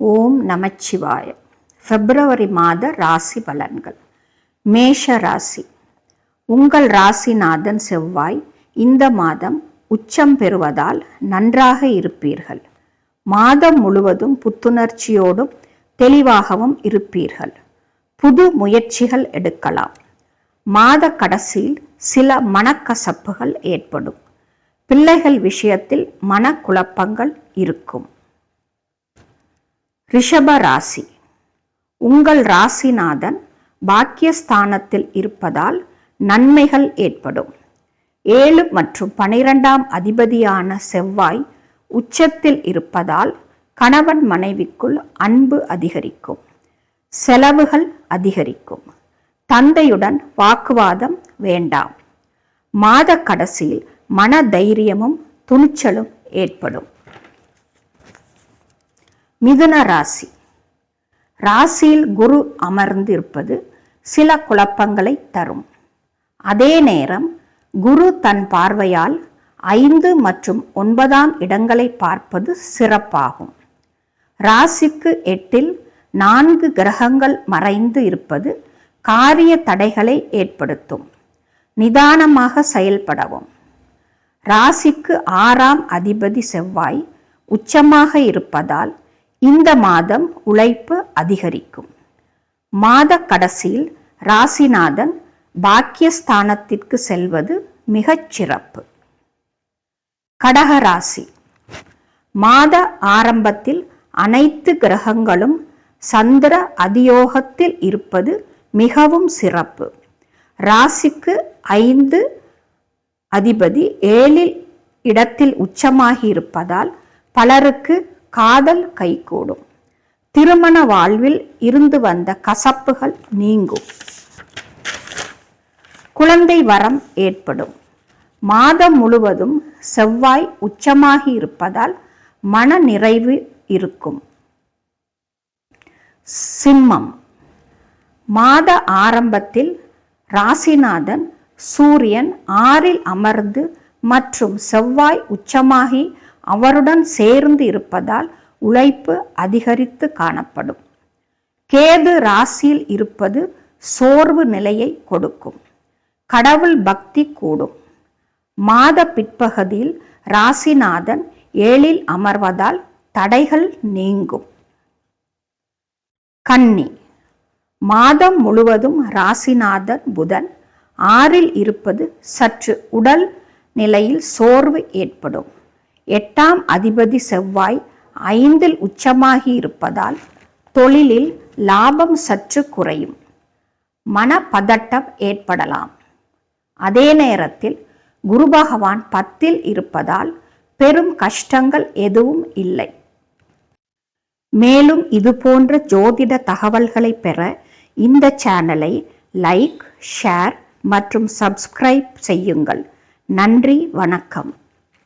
ஓம் நமச்சிவாய. பிப்ரவரி மாத ராசி பலன்கள். மேஷ ராசி. உங்கள் ராசிநாதன் செவ்வாய் இந்த மாதம் உச்சம் பெறுவதால் நன்றாக இருப்பீர்கள். மாதம் முழுவதும் புத்துணர்ச்சியோடும் தெளிவாகவும் இருப்பீர்கள். புது முயற்சிகள் எடுக்கலாம். மாத கடைசியில் சில மனக்கசப்புகள் ஏற்படும். பிள்ளைகள் விஷயத்தில் மனக்குழப்பங்கள் இருக்கும். ரிஷப ராசி. உங்கள் ராசிநாதன் பாக்கியஸ்தானத்தில் இருப்பதால் நன்மைகள் ஏற்படும். 7 மற்றும் 12ஆம் அதிபதியான செவ்வாய் உச்சத்தில் இருப்பதால் கணவன் மனைவிக்குள் அன்பு அதிகரிக்கும். செலவுகள் அதிகரிக்கும். தந்தையுடன் வாக்குவாதம் வேண்டாம். மாத கடைசியில் மன தைரியமும் துணிச்சலும் ஏற்படும். மிதுன ராசி. ராசியில் குரு அமர்ந்திருப்பது சில குழப்பங்களை தரும். அதே நேரம் குரு தன் பார்வையால் 5 மற்றும் 9ஆம் இடங்களை பார்ப்பது சிறப்பாகும். ராசிக்கு 8இல் 4 கிரகங்கள் மறைந்து இருப்பது காரிய தடைகளை ஏற்படுத்தும். நிதானமாக செயல்படவும். ராசிக்கு 6ஆம் அதிபதி செவ்வாய் உச்சமாக இருப்பதால் இந்த மாதம் உழைப்பு அதிகரிக்கும். மாத கடைசியில் ராசிநாதன் பாக்கியஸ்தானத்திற்கு செல்வது மிகச் சிறப்பு. கடக ராசி. மாத ஆரம்பத்தில் அனைத்து கிரகங்களும் சந்திர அதியோகத்தில் இருப்பது மிகவும் சிறப்பு. ராசிக்கு 5 அதிபதி 7இல் இடத்தில் உச்சமாகி இருப்பதால் பலருக்கு காதல் கைகூடும். திருமண வாழ்வில் இருந்து வந்த கசப்புகள் நீங்கும். குழந்தை வரம் ஏற்படும். மாதம் முழுவதும் செவ்வாய் உச்சமாகி இருப்பதால் மன நிறைவு இருக்கும். சிம்மம். மாத ஆரம்பத்தில் ராசிநாதன் சூரியன் 6இல் அமர்ந்து மற்றும் செவ்வாய் உச்சமாகி அவருடன் சேர்ந்து இருப்பதால் உழைப்பு அதிகரித்து காணப்படும். கேது ராசியில் இருப்பது சோர்வு நிலையை கொடுக்கும். கடவுள் பக்தி கூடும். மாத பிற்பகுதியில் ராசிநாதன் 7இல் அமர்வதால் தடைகள் நீங்கும். கன்னி. மாதம் முழுவதும் ராசிநாதன் புதன் 6இல் இருப்பது சற்று உடல் நிலையில் சோர்வு ஏற்படும். 8ஆம் அதிபதி செவ்வாய் 5இல் உச்சமாகி இருப்பதால் தொழிலில் லாபம் சற்று குறையும். மனப்பதட்டம் ஏற்படலாம். அதே நேரத்தில் குரு பகவான் 10இல் இருப்பதால் பெரும் கஷ்டங்கள் எதுவும் இல்லை. மேலும் இது போன்ற ஜோதிட தகவல்களை பெற இந்த சேனலை லைக், ஷேர் மற்றும் சப்ஸ்கிரைப் செய்யுங்கள். நன்றி, வணக்கம்.